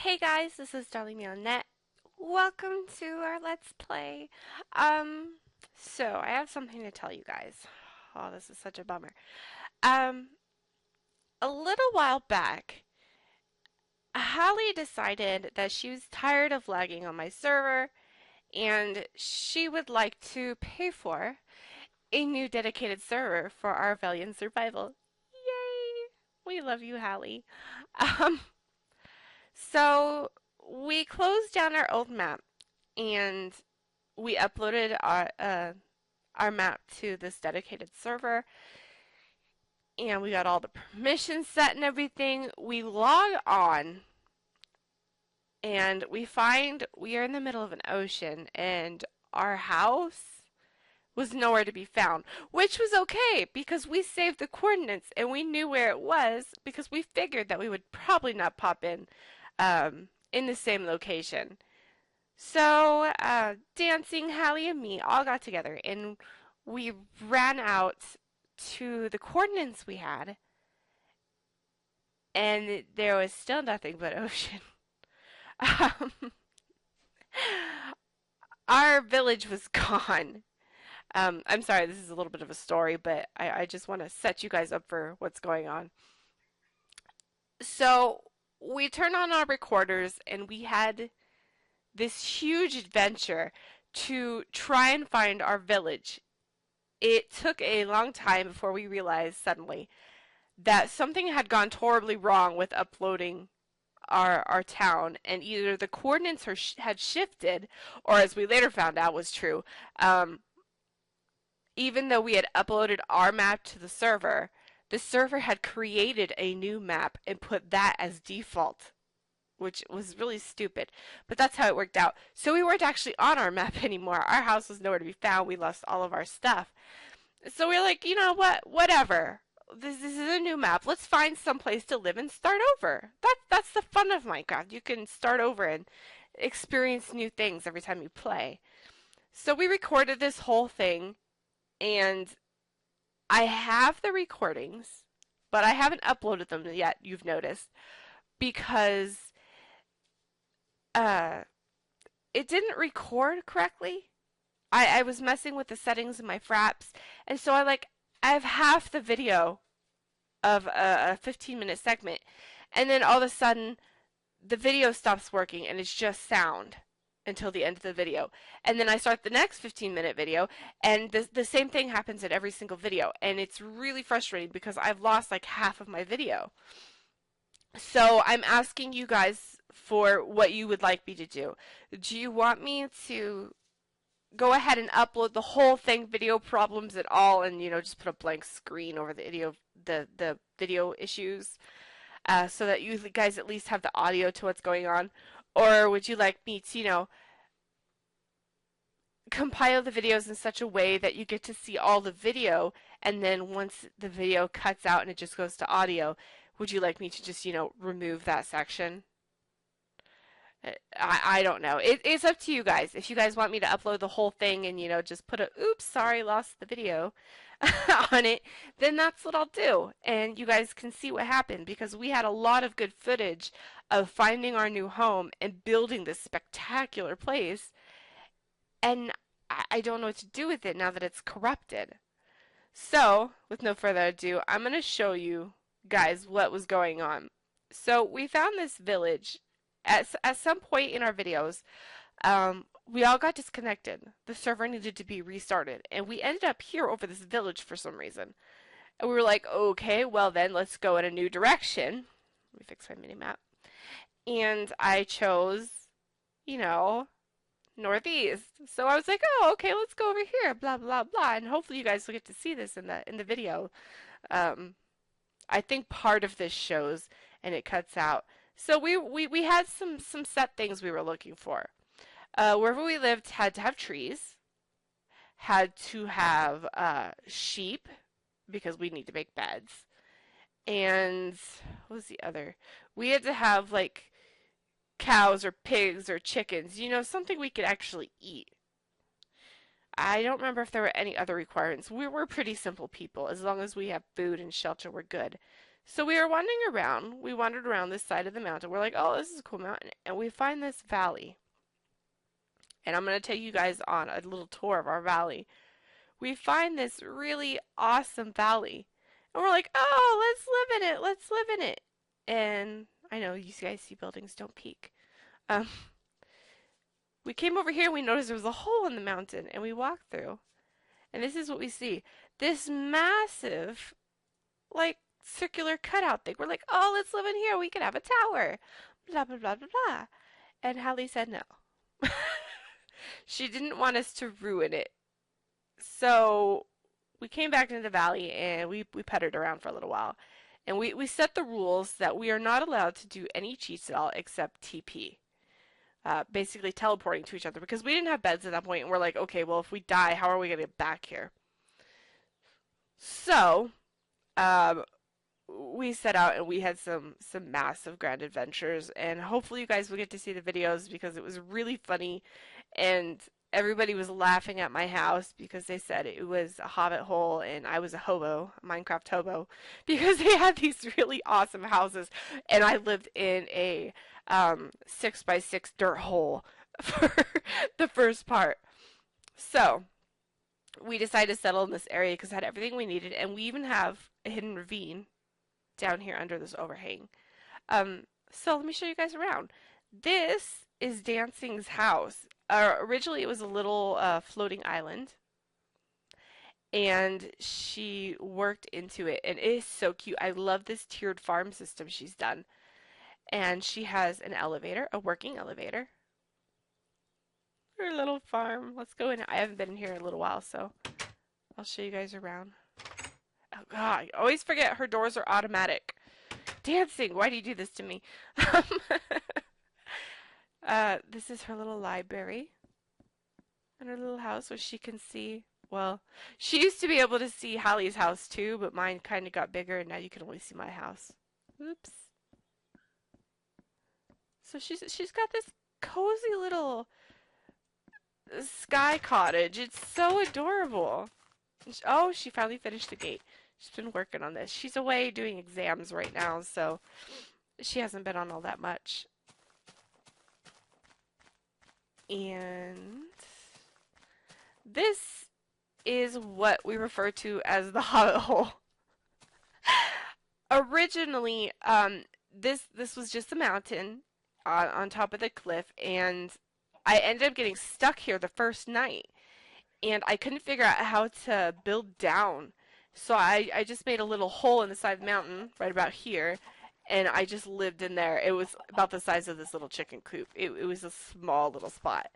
Hey guys, this is Darling Net. Welcome to our Let's Play. So I have something to tell you guys. Oh, this is such a bummer. Um, a little while back, Holly decided that she was tired of lagging on my server and she would like to pay for a new dedicated server for our Avelion survival. Yay! We love you, Holly. Um, so we closed down our old map and we uploaded our map to this dedicated server and we got all the permissions set and everything. We log on and we find we are in the middle of an ocean and our house was nowhere to be found, which was okay because we saved the coordinates and we knew where it was because we figured that we would probably not pop in the same location. So, Dancing, Hallie, and me all got together and we ran out to the coordinates we had, and there was still nothing but ocean. Um, our village was gone. I'm sorry, this is a little bit of a story, but I just want to set you guys up for what's going on. So, we turned on our recorders and we had this huge adventure to try and find our village. It took a long time before we realized suddenly that something had gone horribly wrong with uploading our town, and either the coordinates had shifted, or as we later found out was true, even though we had uploaded our map to the server had created a new map and put that as default, which was really stupid. But that's how it worked out. So we weren't actually on our map anymore. Our house was nowhere to be found. We lost all of our stuff. So we're like, you know what? Whatever. This is a new map. Let's find some place to live and start over. That's the fun of Minecraft. You can start over and experience new things every time you play. So we recorded this whole thing, and I have the recordings, but I haven't uploaded them yet, you've noticed, because uh it didn't record correctly. I was messing with the settings in my fraps, and so I have half the video of a 15-minute segment, and then all of a sudden the video stops working and it's just sound until the end of the video. And then I start the next 15-minute video, and the same thing happens in every single video, and it's really frustrating because I've lost like half of my video. So I'm asking you guys for what you would like me to do. Do you want me to go ahead and upload the whole thing, video problems at all, and just put a blank screen over the video issues, so that you guys at least have the audio to what's going on? Or would you like me to, compile the videos in such a way that you get to see all the video, and then once the video cuts out and it just goes to audio, would you like me to just, remove that section? I don't know. It's up to you guys. If you guys want me to upload the whole thing and, just put a, oops, sorry, lost the video on it, then that's what I'll do. And you guys can see what happened, because we had a lot of good footage of finding our new home and building this spectacular place. And I don't know what to do with it now that it's corrupted. So, with no further ado, I'm going to show you guys what was going on. So, we found this village at some point in our videos. We all got disconnected. The server needed to be restarted, and we ended up here over this village for some reason. And we were like, okay, well then let's go in a new direction. Let me fix my mini map. And I chose, you know, northeast. So I was like, oh, okay, let's go over here, blah blah blah, and hopefully you guys will get to see this in the video. Um, I think part of this shows and it cuts out. So we had some set things we were looking for. Wherever we lived had to have trees, had to have sheep because we need to make beds, and what was the other? We had to have like cows or pigs or chickens, something we could actually eat. I don't remember if there were any other requirements. We were pretty simple people. As long as we have food and shelter, we're good. So we were wandering around. We wandered around this side of the mountain. We're like, oh, this is a cool mountain. And we find this valley. And I'm going to take you guys on a little tour of our valley. We find this really awesome valley. And we're like, oh, let's live in it. Let's live in it. And I know you guys see buildings don't peek. Um, we came over here and we noticed there was a hole in the mountain. And we walked through. And this is what we see. This massive, like, circular cutout thing. We're like, oh, let's live in here. We could have a tower. Blah, blah, blah, blah, blah. And Hallie said no. She didn't want us to ruin it. So we came back into the valley and we puttered around for a little while. And we set the rules that we are not allowed to do any cheats at all except TP. Basically teleporting to each other because we didn't have beds at that point and we're like, okay, well, if we die, how are we going to get back here? So, we set out and we had some massive grand adventures, and hopefully you guys will get to see the videos because it was really funny, and everybody was laughing at my house because they said it was a hobbit hole and I was a hobo, a Minecraft hobo, because they had these really awesome houses and I lived in a 6x6 dirt hole for the first part. So we decided to settle in this area because it had everything we needed, and we even have a hidden ravine down here under this overhang. So let me show you guys around. This is Dancing's house. Originally it was a little floating island, and she worked into it, and it is so cute. I love this tiered farm system she's done. And she has an elevator, a working elevator. Her little farm. Let's go in. I haven't been in here in a little while, so I'll show you guys around. Oh god, I always forget her doors are automatic. Dancing, why do you do this to me? This is her little library and her little house where she can see. Well, she used to be able to see Hallie's house too, but mine kind of got bigger and now you can only see my house. Oops. So she's got this cozy little sky cottage. It's so adorable. Oh, she finally finished the gate. She's been working on this. She's away doing exams right now, so she hasn't been on all that much. And this is what we refer to as the hobbit hole. Originally, this was just a mountain on top of the cliff, and I ended up getting stuck here the first night, and I couldn't figure out how to build down. So I just made a little hole in the side of the mountain, right about here, and I just lived in there. It was about the size of this little chicken coop. It was a small little spot.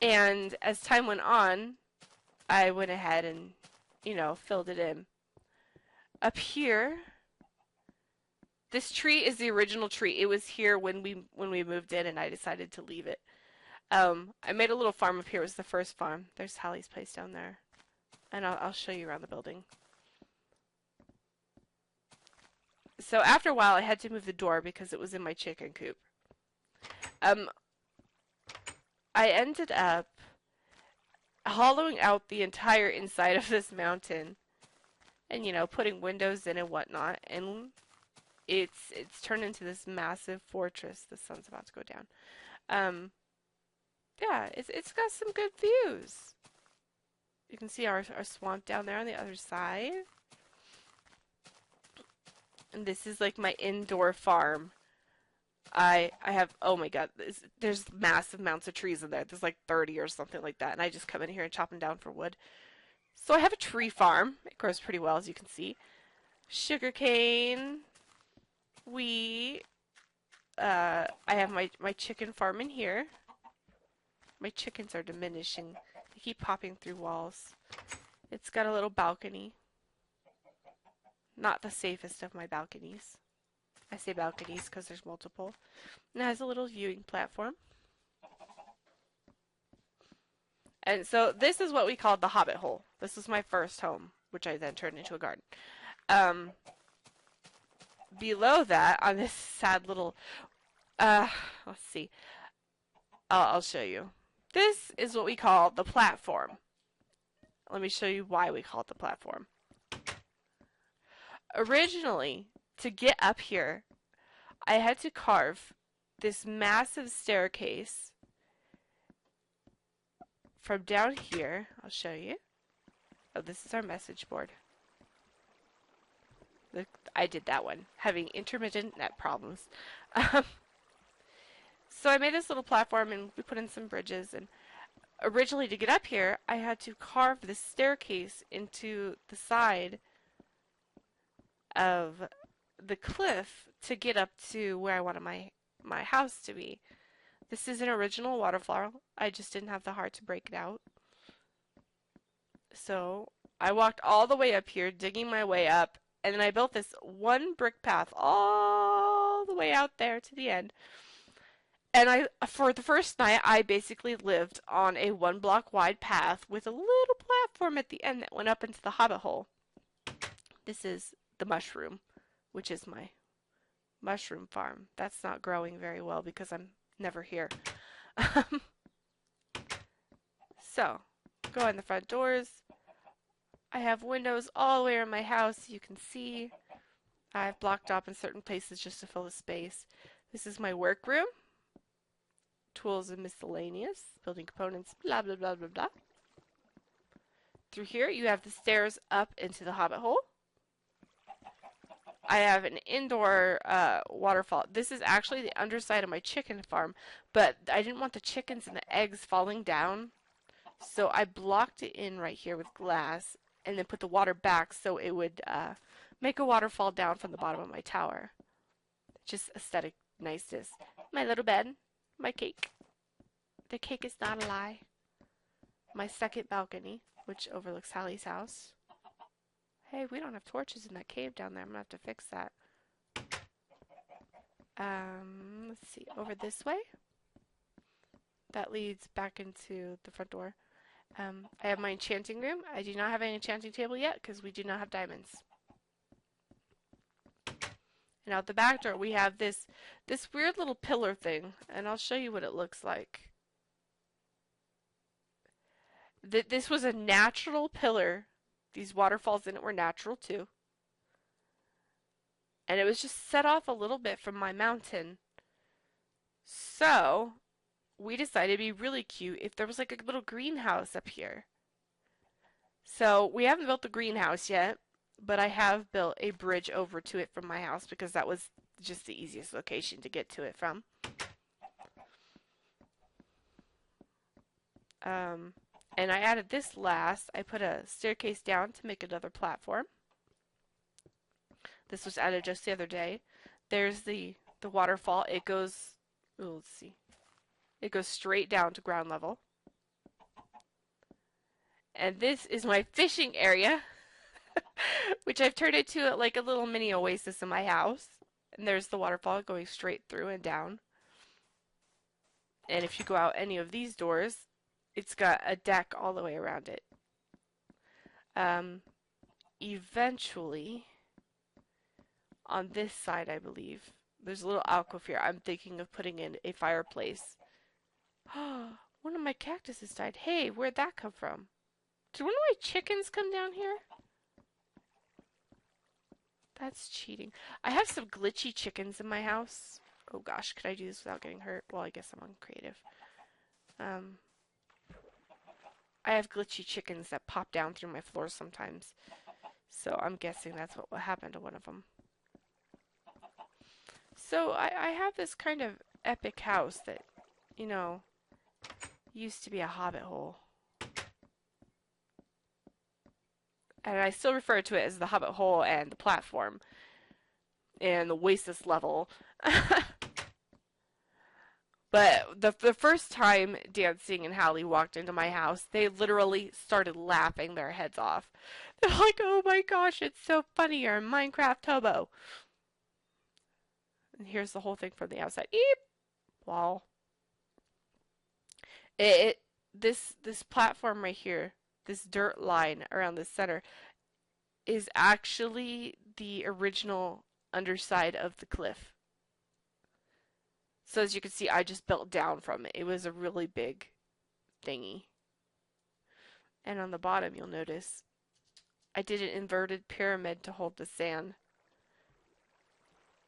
And as time went on, I went ahead and, filled it in. Up here, this tree is the original tree. It was here when we moved in, and I decided to leave it. I made a little farm up here. It was the first farm. There's Hallie's place down there. And I'll show you around the building. So after a while, I had to move the door because it was in my chicken coop. I ended up hollowing out the entire inside of this mountain and, putting windows in and whatnot. And it's turned into this massive fortress. The sun's about to go down. Yeah, it's got some good views. You can see our swamp down there on the other side. And this is like my indoor farm. I have, oh my god, there's massive amounts of trees in there. There's like 30 or something like that. And I just come in here and chop them down for wood. So I have a tree farm. It grows pretty well, as you can see. Sugarcane. Wheat. I have my chicken farm in here. My chickens are diminishing. They keep popping through walls. It's got a little balcony. Not the safest of my balconies. I say balconies because there's multiple. And it has a little viewing platform. And so this is what we called the hobbit hole. This was my first home, which I then turned into a garden. Below that, on this sad little, let's see. I'll show you. This is what we call the platform. Let me show you why we call it the platform. Originally, to get up here, I had to carve this massive staircase from down here. I'll show you. Oh, this is our message board. Look, I did that one, having intermittent net problems. Um, so I made this little platform and we put in some bridges. And originally, to get up here, I had to carve this staircase into the side of the cliff to get up to where I wanted my house to be. This is an original waterfall. I just didn't have the heart to break it out. So I walked all the way up here, digging my way up, and then I built this one brick path all the way out there to the end. And for the first night, I basically lived on a 1 block wide path with a little platform at the end that went up into the hobbit hole. This is the mushroom, which is my mushroom farm. That's not growing very well because I'm never here. So, go in the front doors. I have windows all the way around my house. You can see I've blocked off in certain places just to fill the space. This is my workroom. Tools and miscellaneous. Building components, blah, blah, blah, blah, blah. Through here, you have the stairs up into the hobbit hole. I have an indoor waterfall. This is actually the underside of my chicken farm, but I didn't want the chickens and the eggs falling down, so I blocked it in right here with glass and then put the water back so it would make a waterfall down from the bottom of my tower. Just aesthetic niceness. My little bed, my cake. The cake is not a lie. My second balcony, which overlooks Hallie's house. Hey, we don't have torches in that cave down there. I'm going to have to fix that. Let's see. Over this way. That leads back into the front door. I have my enchanting room. I do not have an enchanting table yet because we do not have diamonds. And out the back door we have this weird little pillar thing. And I'll show you what it looks like. This was a natural pillar. These waterfalls in it were natural too. And it was just set off a little bit from my mountain. So, we decided it'd be really cute if there was like a little greenhouse up here. So, we haven't built the greenhouse yet, but I have built a bridge over to it from my house because that was just the easiest location to get to it from. And I added this last. I put a staircase down to make another platform. This was added just the other day. There's the waterfall. It goes, oh, let's see. It goes straight down to ground level. And this is my fishing area, which I've turned into like a little mini oasis in my house. And there's the waterfall going straight through and down. And if you go out any of these doors, it's got a deck all the way around it. Eventually, on this side, I believe, there's a little alcove here. I'm thinking of putting in a fireplace. One of my cactuses died. Hey, where'd that come from? Did one of my chickens come down here? That's cheating. I have some glitchy chickens in my house. Oh gosh, could I do this without getting hurt? Well, I guess I'm uncreative. I have glitchy chickens that pop down through my floors sometimes. So I'm guessing that's what happened to one of them. So I have this kind of epic house that, you know, used to be a hobbit hole. And I still refer to it as the hobbit hole and the platform. And the oasis level. But the first time Dancing and Hallie walked into my house, they literally started laughing their heads off. They're like, oh my gosh, it's so funny, you're a Minecraft hobo. And here's the whole thing from the outside. Eep! Wow. This platform right here, this dirt line around the center, is actually the original underside of the cliff. So as you can see, I just built down from it. It was a really big thingy. And on the bottom, you'll notice I did an inverted pyramid to hold the sand.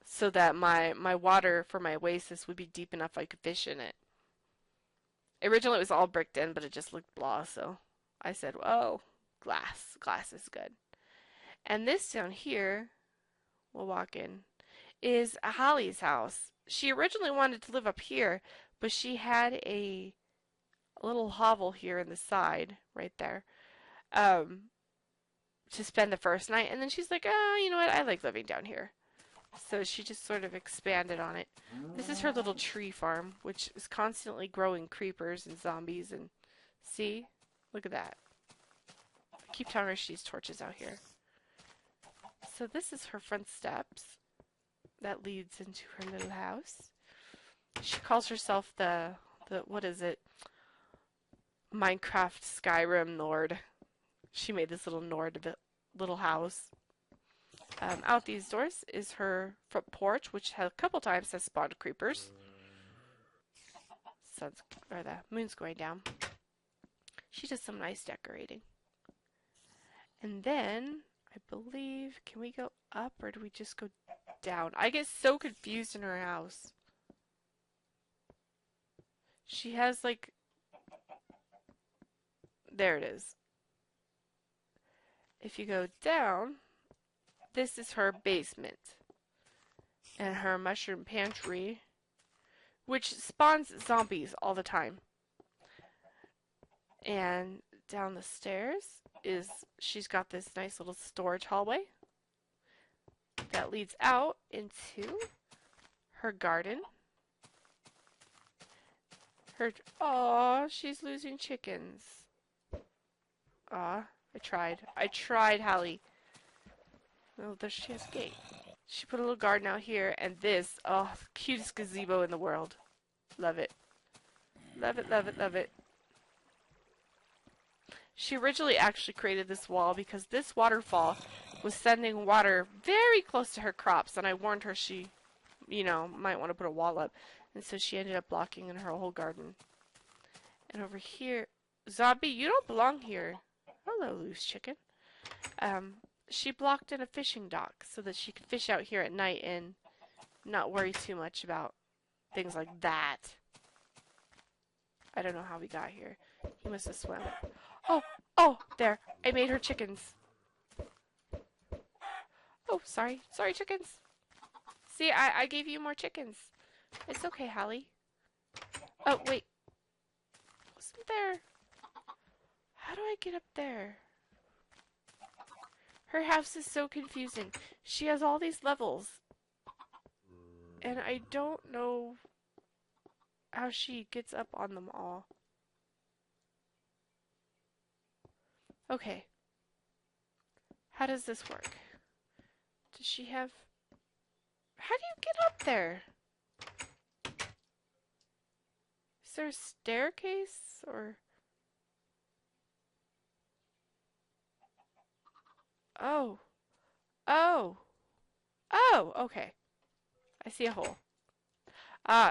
so that my water for my oasis would be deep enough I could fish in it. Originally it was all bricked in, but it just looked blah, so I said, oh, glass. Glass is good. And this down here, we'll walk in, is Holly's house. She originally wanted to live up here, but she had a little hovel here in the side, right there, um, to spend the first night. And then she's like, oh, you know what? I like living down here. So she just sort of expanded on it. This is her little tree farm, which is constantly growing creepers and zombies. And see? Look at that. I keep telling her she needs torches out here. So this is her front steps that leads into her little house. She calls herself the what is it? Minecraft Skyrim Nord. She made this little Nord little house. Out these doors is her front porch, which a couple times has spawned creepers. Sun's, or the moon's going down. She does some nice decorating. And then, I believe, can we go up or do we just go down? I get so confused in her house. She has like, there it is. If you go down, this is her basement and her mushroom pantry, which spawns zombies all the time. And down the stairs is, she's got this nice little storage hallway that leads out into her garden. Aw, she's losing chickens. Aw, I tried, Hallie. Oh, there she has a gate. She put a little garden out here, and this, oh, cutest gazebo in the world. Love it. Love it, love it, love it. She originally actually created this wall because this waterfall was sending water very close to her crops, and I warned her she, you know, might want to put a wall up. And so she ended up blocking in her whole garden. And over here, zombie, you don't belong here. Hello, loose chicken. She blocked in a fishing dock so that she could fish out here at night and not worry too much about things like that. I don't know how we got here. He must have swam. Oh, there. I made her chickens. Oh, sorry. Sorry, chickens. See, I gave you more chickens. It's okay, Hallie. Oh, wait. Wasn't there? How do I get up there? Her house is so confusing. She has all these levels. And I don't know how she gets up on them all. Okay. How does this work? Does she have... How do you get up there? Is there a staircase or... Oh. Oh. Oh, okay. I see a hole.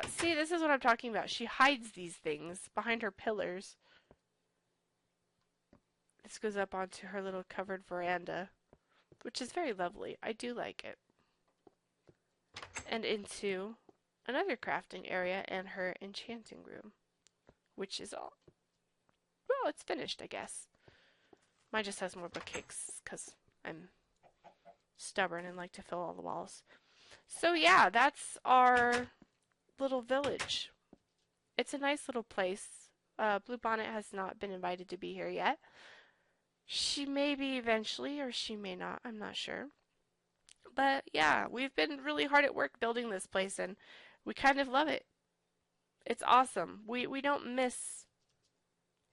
See, this is what I'm talking about. She hides these things behind her pillars. This goes up onto her little covered veranda, which is very lovely. I do like it. And into another crafting area and her enchanting room, which is all... Well, it's finished, I guess. Mine just has more bookcakes because I'm stubborn and like to fill all the walls. So yeah, that's our little village. It's a nice little place. Bluebonnet has not been invited to be here yet. She may be eventually, or she may not. I'm not sure. But yeah, we've been really hard at work building this place, and we kind of love it. It's awesome. We don't miss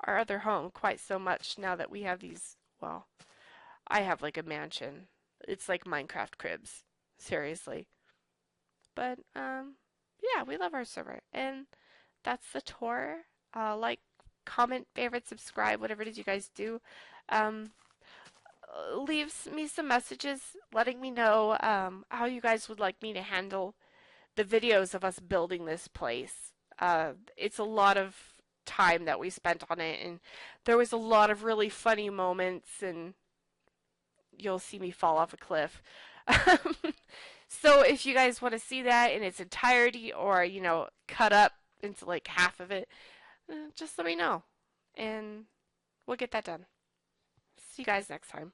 our other home quite so much now that we have these, well, I have like a mansion. It's like Minecraft cribs. Seriously. But, yeah, we love our server. And that's the tour. Like, comment, favorite, subscribe, whatever it is you guys do. Leave me some messages letting me know how you guys would like me to handle the videos of us building this place. It's a lot of time that we spent on it, and there was a lot of really funny moments, and you'll see me fall off a cliff. So if you guys want to see that in its entirety or, cut up into like half of it, just let me know and we'll get that done. See you guys next time.